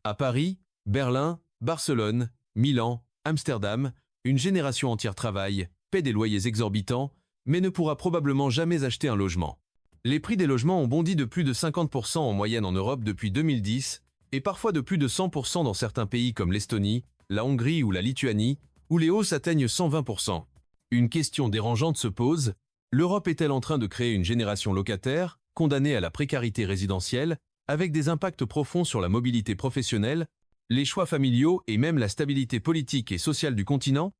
À Paris, Berlin, Barcelone, Milan, Amsterdam, une génération entière travaille, paie des loyers exorbitants, mais ne pourra probablement jamais acheter un logement. Les prix des logements ont bondi de plus de 50% en moyenne en Europe depuis 2010, et parfois de plus de 100% dans certains pays comme l'Estonie, la Hongrie ou la Lituanie, où les hausses atteignent 120%. Une question dérangeante se pose, l'Europe est-elle en train de créer une génération locataire, condamnée à la précarité résidentielle, avec des impacts profonds sur la mobilité professionnelle, les choix familiaux et même la stabilité politique et sociale du continent?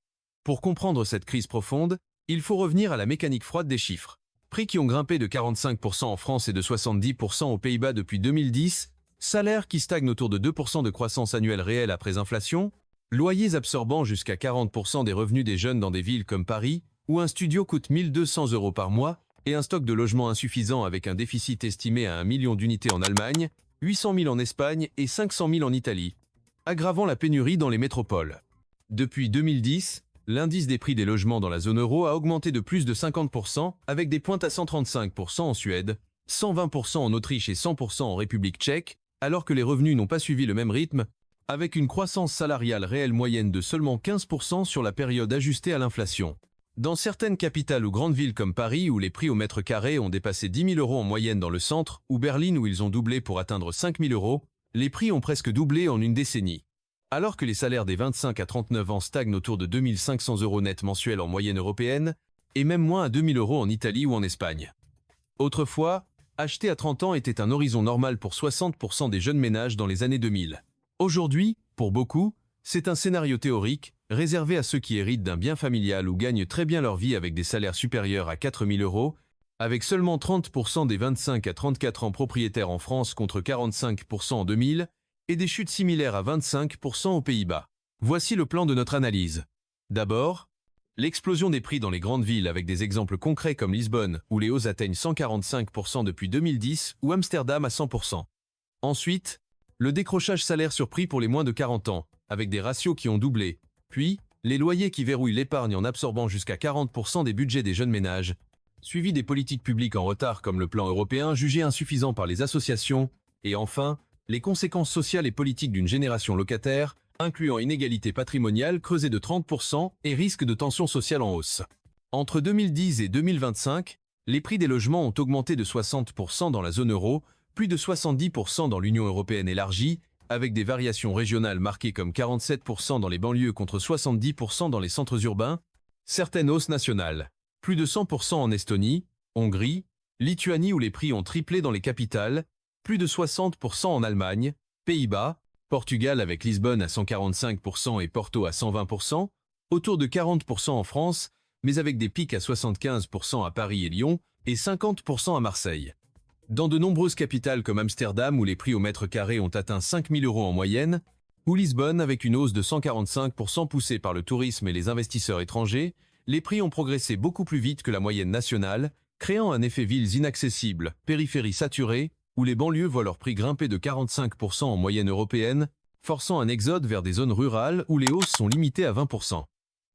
Pour comprendre cette crise profonde, il faut revenir à la mécanique froide des chiffres. Prix qui ont grimpé de 45% en France et de 70% aux Pays-Bas depuis 2010, salaires qui stagnent autour de 2% de croissance annuelle réelle après inflation, loyers absorbant jusqu'à 40% des revenus des jeunes dans des villes comme Paris, où un studio coûte 1 200 € par mois, et un stock de logements insuffisant avec un déficit estimé à 1 million d'unités en Allemagne, 800 000 en Espagne et 500 000 en Italie, aggravant la pénurie dans les métropoles. Depuis 2010, l'indice des prix des logements dans la zone euro a augmenté de plus de 50%, avec des pointes à 135% en Suède, 120% en Autriche et 100% en République tchèque, alors que les revenus n'ont pas suivi le même rythme, avec une croissance salariale réelle moyenne de seulement 15% sur la période ajustée à l'inflation. Dans certaines capitales ou grandes villes comme Paris, où les prix au mètre carré ont dépassé 10 000 € en moyenne dans le centre, ou Berlin où ils ont doublé pour atteindre 5 000 €, les prix ont presque doublé en une décennie. Alors que les salaires des 25 à 39 ans stagnent autour de 2 500 € net mensuels en moyenne européenne, et même moins à 2 000 € en Italie ou en Espagne. Autrefois, acheter à 30 ans était un horizon normal pour 60% des jeunes ménages dans les années 2000. Aujourd'hui, pour beaucoup, c'est un scénario théorique, réservé à ceux qui héritent d'un bien familial ou gagnent très bien leur vie avec des salaires supérieurs à 4 000 €, avec seulement 30% des 25 à 34 ans propriétaires en France contre 45% en 2000, et des chutes similaires à 25% aux Pays-Bas. Voici le plan de notre analyse. D'abord, l'explosion des prix dans les grandes villes avec des exemples concrets comme Lisbonne, où les hausses atteignent 145% depuis 2010, ou Amsterdam à 100%. Ensuite, le décrochage salaire sur prix pour les moins de 40 ans, avec des ratios qui ont doublé. Puis, les loyers qui verrouillent l'épargne en absorbant jusqu'à 40% des budgets des jeunes ménages, suivi des politiques publiques en retard comme le plan européen jugé insuffisant par les associations, et enfin, les conséquences sociales et politiques d'une génération locataire, incluant inégalité patrimoniale creusée de 30% et risque de tension sociale en hausse. Entre 2010 et 2025, les prix des logements ont augmenté de 60% dans la zone euro, plus de 70% dans l'Union européenne élargie, avec des variations régionales marquées comme 47% dans les banlieues contre 70% dans les centres urbains, certaines hausses nationales, plus de 100% en Estonie, Hongrie, Lituanie où les prix ont triplé dans les capitales, plus de 60% en Allemagne, Pays-Bas, Portugal avec Lisbonne à 145% et Porto à 120%, autour de 40% en France, mais avec des pics à 75% à Paris et Lyon et 50% à Marseille. Dans de nombreuses capitales comme Amsterdam où les prix au mètre carré ont atteint 5 000 € en moyenne, ou Lisbonne avec une hausse de 145% poussée par le tourisme et les investisseurs étrangers, les prix ont progressé beaucoup plus vite que la moyenne nationale, créant un effet villes inaccessibles, périphéries saturées, où les banlieues voient leur prix grimper de 45% en moyenne européenne, forçant un exode vers des zones rurales où les hausses sont limitées à 20%.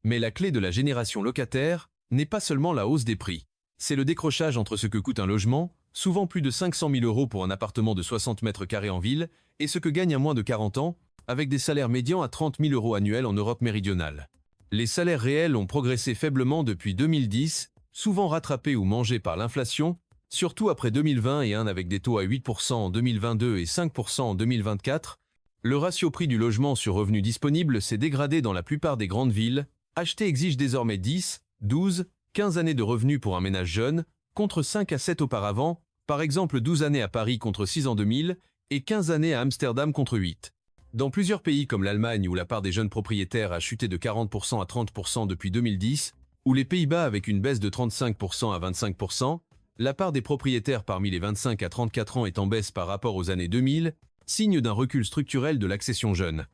Mais la clé de la génération locataire n'est pas seulement la hausse des prix. C'est le décrochage entre ce que coûte un logement, souvent plus de 500 000 € pour un appartement de 60 mètres carrés en ville, et ce que gagne un moins de 40 ans, avec des salaires médians à 30 000 € annuels en Europe méridionale. Les salaires réels ont progressé faiblement depuis 2010, souvent rattrapés ou mangés par l'inflation, surtout après 2020 et avec des taux à 8% en 2022 et 5% en 2024. Le ratio prix du logement sur revenu disponible s'est dégradé dans la plupart des grandes villes. Acheter exige désormais 10, 12, 15 années de revenus pour un ménage jeune, contre 5 à 7 auparavant, par exemple 12 années à Paris contre 6 en 2000 et 15 années à Amsterdam contre 8. Dans plusieurs pays comme l'Allemagne où la part des jeunes propriétaires a chuté de 40% à 30% depuis 2010, ou les Pays-Bas avec une baisse de 35% à 25%, la part des propriétaires parmi les 25 à 34 ans est en baisse par rapport aux années 2000, signe d'un recul structurel de l'accession jeune.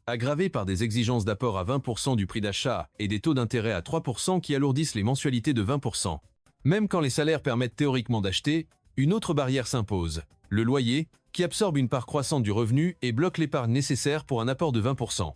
Aggravé par des exigences d'apport à 20% du prix d'achat et des taux d'intérêt à 3% qui alourdissent les mensualités de 20%. Même quand les salaires permettent théoriquement d'acheter, une autre barrière s'impose, le loyer, qui absorbe une part croissante du revenu et bloque l'épargne nécessaire pour un apport de 20%.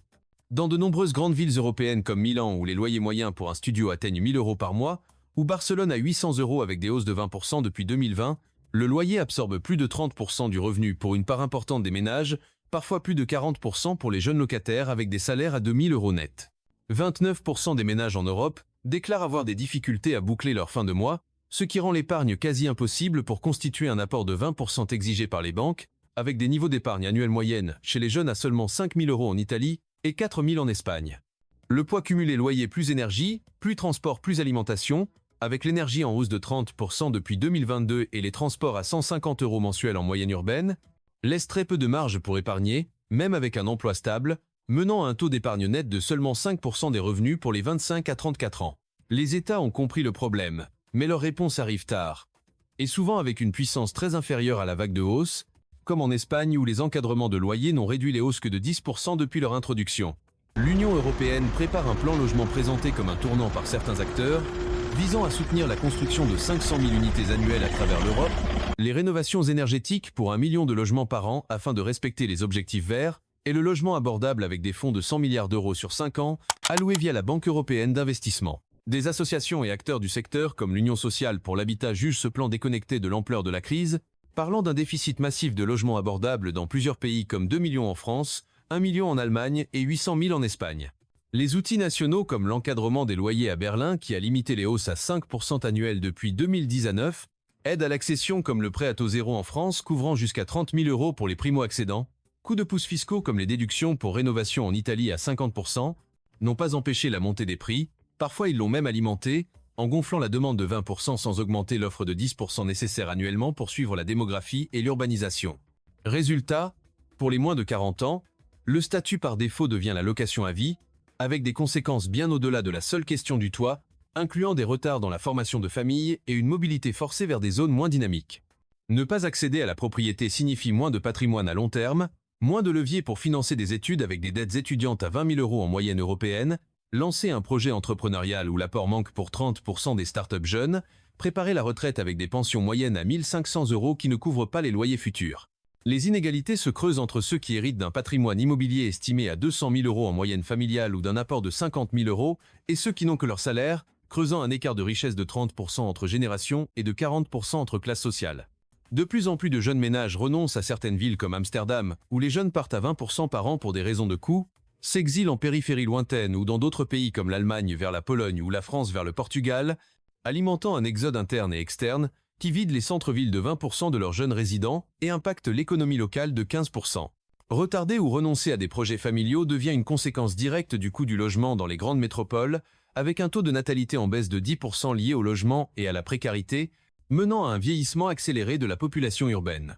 Dans de nombreuses grandes villes européennes comme Milan où les loyers moyens pour un studio atteignent 1 000 € par mois, ou Barcelone à 800 € avec des hausses de 20% depuis 2020, le loyer absorbe plus de 30% du revenu pour une part importante des ménages, parfois plus de 40% pour les jeunes locataires avec des salaires à 2 000 € net. 29% des ménages en Europe déclarent avoir des difficultés à boucler leur fin de mois, ce qui rend l'épargne quasi impossible pour constituer un apport de 20% exigé par les banques, avec des niveaux d'épargne annuelle moyenne chez les jeunes à seulement 5 000 € en Italie et 4 000 en Espagne. Le poids cumulé loyer plus énergie, plus transport plus alimentation, avec l'énergie en hausse de 30% depuis 2022 et les transports à 150 € mensuels en moyenne urbaine, laisse très peu de marge pour épargner, même avec un emploi stable, menant à un taux d'épargne net de seulement 5% des revenus pour les 25 à 34 ans. Les États ont compris le problème, mais leur réponse arrive tard, et souvent avec une puissance très inférieure à la vague de hausse, comme en Espagne où les encadrements de loyers n'ont réduit les hausses que de 10% depuis leur introduction. L'Union européenne prépare un plan logement présenté comme un tournant par certains acteurs, visant à soutenir la construction de 500 000 unités annuelles à travers l'Europe, les rénovations énergétiques pour 1 million de logements par an afin de respecter les objectifs verts, et le logement abordable avec des fonds de 100 milliards d'euros sur 5 ans, alloués via la Banque européenne d'investissement. Des associations et acteurs du secteur comme l'Union sociale pour l'habitat jugent ce plan déconnecté de l'ampleur de la crise, parlant d'un déficit massif de logements abordables dans plusieurs pays comme 2 millions en France, 1 million en Allemagne et 800 000 en Espagne. Les outils nationaux comme l'encadrement des loyers à Berlin qui a limité les hausses à 5% annuelles depuis 2010 à 9, aide à l'accession comme le prêt à taux zéro en France couvrant jusqu'à 30 000 € pour les primo-accédants, coups de pouce fiscaux comme les déductions pour rénovation en Italie à 50%, n'ont pas empêché la montée des prix, parfois ils l'ont même alimenté, en gonflant la demande de 20% sans augmenter l'offre de 10% nécessaire annuellement pour suivre la démographie et l'urbanisation. Résultat, pour les moins de 40 ans, le statut par défaut devient la location à vie, avec des conséquences bien au-delà de la seule question du toit, incluant des retards dans la formation de famille et une mobilité forcée vers des zones moins dynamiques. Ne pas accéder à la propriété signifie moins de patrimoine à long terme, moins de leviers pour financer des études avec des dettes étudiantes à 20 000 € en moyenne européenne, lancer un projet entrepreneurial où l'apport manque pour 30% des startups jeunes, préparer la retraite avec des pensions moyennes à 1 500 € qui ne couvrent pas les loyers futurs. Les inégalités se creusent entre ceux qui héritent d'un patrimoine immobilier estimé à 200 000 € en moyenne familiale ou d'un apport de 50 000 € et ceux qui n'ont que leur salaire, creusant un écart de richesse de 30% entre générations et de 40% entre classes sociales. De plus en plus de jeunes ménages renoncent à certaines villes comme Amsterdam, où les jeunes partent à 20% par an pour des raisons de coût, s'exilent en périphérie lointaine ou dans d'autres pays comme l'Allemagne vers la Pologne ou la France vers le Portugal, alimentant un exode interne et externe qui vide les centres-villes de 20% de leurs jeunes résidents et impacte l'économie locale de 15%. Retarder ou renoncer à des projets familiaux devient une conséquence directe du coût du logement dans les grandes métropoles, avec un taux de natalité en baisse de 10% lié au logement et à la précarité, menant à un vieillissement accéléré de la population urbaine.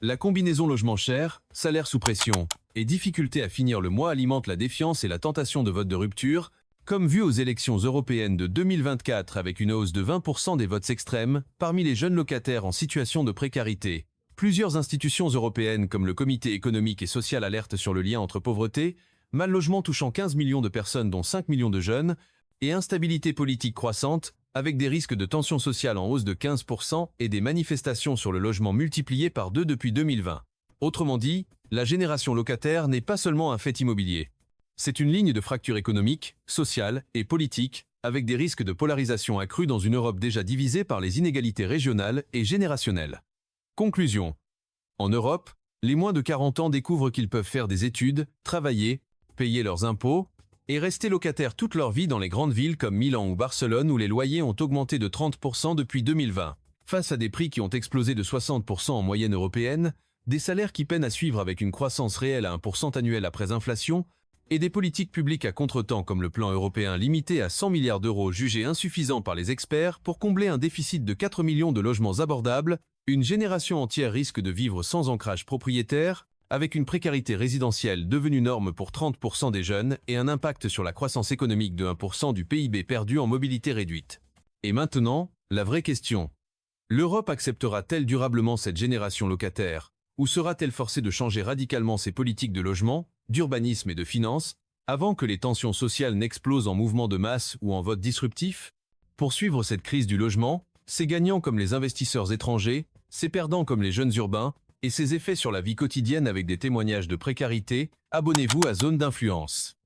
La combinaison logement cher, salaire sous pression et difficulté à finir le mois alimente la défiance et la tentation de vote de rupture, comme vu aux élections européennes de 2024 avec une hausse de 20% des votes extrêmes parmi les jeunes locataires en situation de précarité. Plusieurs institutions européennes comme le Comité économique et social alertent sur le lien entre pauvreté, mal logement touchant 15 millions de personnes dont 5 millions de jeunes, et instabilité politique croissante, avec des risques de tension sociale en hausse de 15% et des manifestations sur le logement multipliées par 2 depuis 2020. Autrement dit, la génération locataire n'est pas seulement un fait immobilier. C'est une ligne de fracture économique, sociale et politique, avec des risques de polarisation accrus dans une Europe déjà divisée par les inégalités régionales et générationnelles. Conclusion. En Europe, les moins de 40 ans découvrent qu'ils peuvent faire des études, travailler, payer leurs impôts, et rester locataires toute leur vie dans les grandes villes comme Milan ou Barcelone où les loyers ont augmenté de 30% depuis 2020. Face à des prix qui ont explosé de 60% en moyenne européenne, des salaires qui peinent à suivre avec une croissance réelle à 1% annuel après inflation, et des politiques publiques à contretemps comme le plan européen limité à 100 milliards d'euros jugé insuffisant par les experts pour combler un déficit de 4 millions de logements abordables, une génération entière risque de vivre sans ancrage propriétaire, avec une précarité résidentielle devenue norme pour 30% des jeunes et un impact sur la croissance économique de 1% du PIB perdu en mobilité réduite. Et maintenant, la vraie question. L'Europe acceptera-t-elle durablement cette génération locataire, ou sera-t-elle forcée de changer radicalement ses politiques de logement, d'urbanisme et de finances, avant que les tensions sociales n'explosent en mouvements de masse ou en vote disruptif? Pour suivre cette crise du logement, ses gagnants comme les investisseurs étrangers, ses perdants comme les jeunes urbains, et ses effets sur la vie quotidienne avec des témoignages de précarité, abonnez-vous à Zone d'influence.